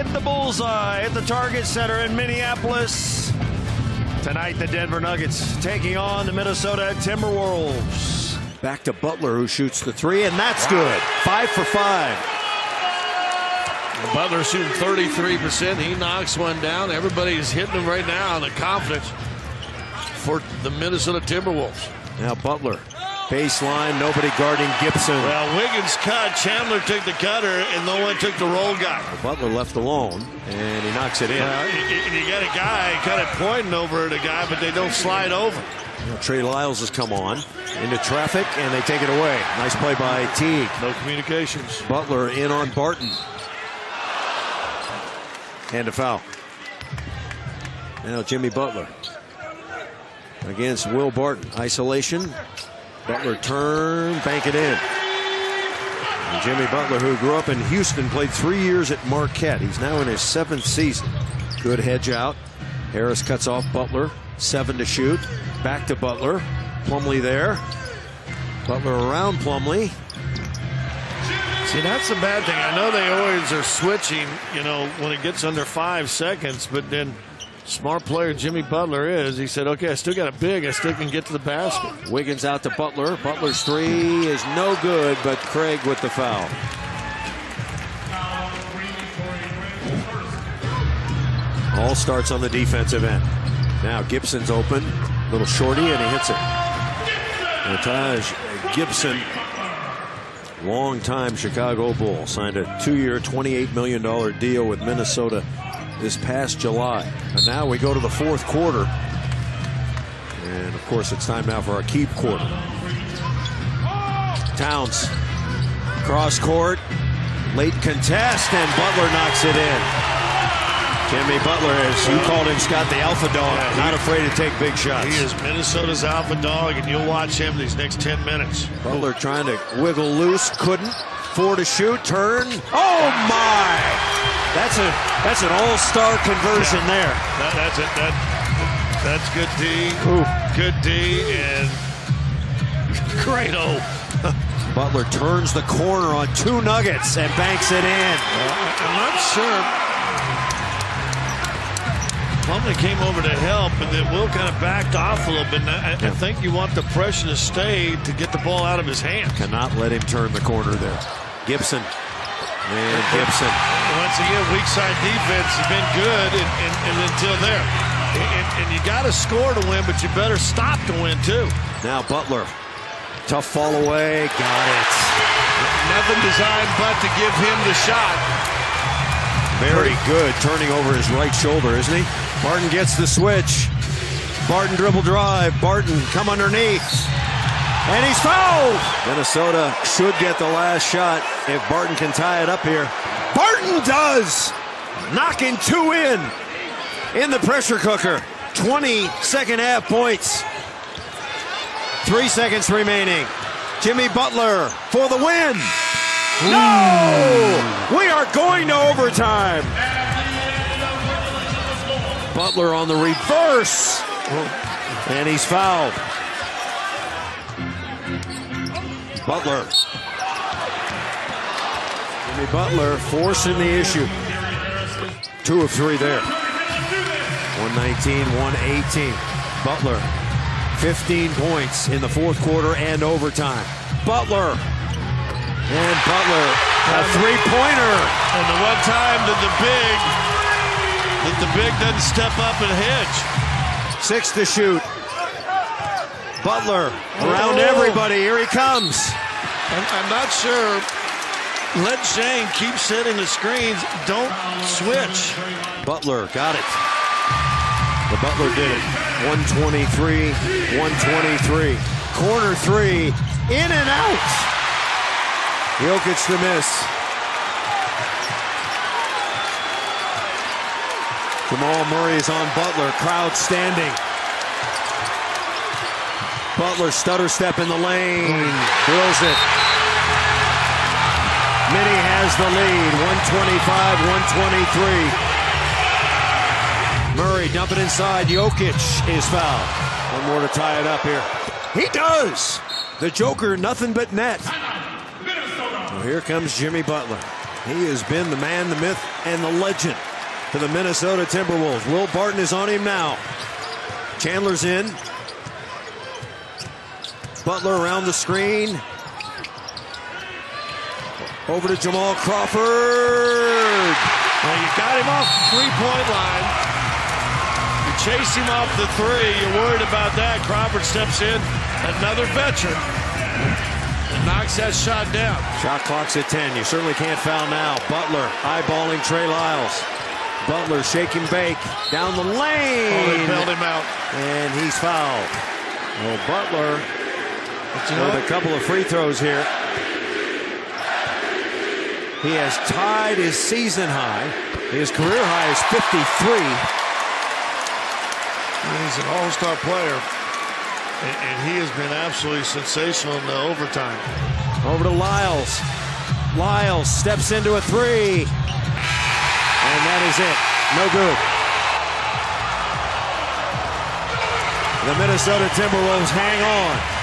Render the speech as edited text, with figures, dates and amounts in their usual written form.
hit the bullseye at the Target Center in Minneapolis. Tonight, the Denver Nuggets taking on the Minnesota Timberwolves. Back to Butler, who shoots the three, and that's good. 5 for 5. Butler shooting 33%. He knocks one down. Everybody's hitting him right now, and the confidence for the Minnesota Timberwolves. Now Butler, baseline, nobody guarding Gibson. Well, Wiggins cut. Chandler took the cutter, and no one took the roll guy. Butler left alone, and he knocks it in. And you got a guy kind of pointing over at a guy, but they don't slide over. Now, Trey Lyles has come on into traffic, and they take it away. Nice play by Teague. No communications. Butler in on Barton. And a foul. Now Jimmy Butler against Will Barton. Isolation. Butler turn, bank it in. And Jimmy Butler, who grew up in Houston, played 3 years at Marquette. He's now in his 7th season. Good hedge out. Harris cuts off Butler. 7 to shoot. Back to Butler. Plumlee there. Butler around Plumlee. See, that's the bad thing. I know they always are switching, when it gets under 5 seconds, but then smart player Jimmy Butler is. He said, okay, I still got a big. I still can get to the basket. Wiggins out to Butler. Butler's three is no good, but Craig with the foul. All starts on the defensive end. Now Gibson's open. Little shorty, and he hits it. Taj Gibson, longtime Chicago Bull, signed a 2-year, $28 million deal with Minnesota this past July. And now we go to the fourth quarter. And of course, it's time now for our keep quarter. Towns, cross court, late contest, and Butler knocks it in. Jimmy Butler, as you called him, Scott, the alpha dog, not afraid to take big shots. He is Minnesota's alpha dog, and you'll watch him these next 10 minutes. Butler trying to wiggle loose, couldn't. 4 to shoot, turn. Oh my! That's an all-star conversion there. That's good D. Ooh. Good D and great O. Butler turns the corner on 2 Nuggets and banks it in. I'm not sure. Plumlee came over to help, and then Will kind of backed off a little bit. I think you want the pressure to stay to get the ball out of his hands. Cannot let him turn the corner there. Gibson. And Gibson. Once again, weak side defense has been good and until there. And you got to score to win, but you better stop to win, too. Now Butler. Tough fall away. Got it. Nothing designed but to give him the shot. Very good, turning over his right shoulder, isn't he? Barton gets the switch. Barton dribble drive. Barton come underneath. And he's fouled! Minnesota should get the last shot if Barton can tie it up here. Barton does! Knocking 2 in the pressure cooker. 20 second half points. 3 seconds remaining. Jimmy Butler for the win. No! We are going to overtime. Butler on the reverse. And he's fouled. Butler. Jimmy Butler forcing the issue. 2 of 3 there. 119, 118. Butler, 15 points in the fourth quarter and overtime. Butler. And Butler, a three-pointer. And the one time that the big doesn't step up and hedge. 6 to shoot. Butler around everybody. Here he comes. I'm not sure. Let Shane keep setting the screens. Don't switch. Butler got it. The Butler did it. 123, 123. Corner 3, in and out. Jokic the miss. Jamal Murray is on Butler. Crowd standing. Butler stutter step in the lane. Drills it. Minnie has the lead. 125-123. Murray dump it inside. Jokic is fouled. One more to tie it up here. He does. The Joker, nothing but net. Well, here comes Jimmy Butler. He has been the man, the myth, and the legend to the Minnesota Timberwolves. Will Barton is on him now. Chandler's in. Butler around the screen. Over to Jamal Crawford. Well, you got him off the three-point line. You chase him off the three. You're worried about that. Crawford steps in. Another veteran. And knocks that shot down. Shot clock's at 10. You certainly can't foul now. Butler eyeballing Trey Lyles. Butler shake and bake down the lane. Oh, they bailed him out. And he's fouled. Well, Butler with a couple of free throws here. He has tied his season high. His career high is 53. He's an all-star player. And he has been absolutely sensational in the overtime. Over to Lyles. Lyles steps into a three. And that is it. No good. The Minnesota Timberwolves hang on.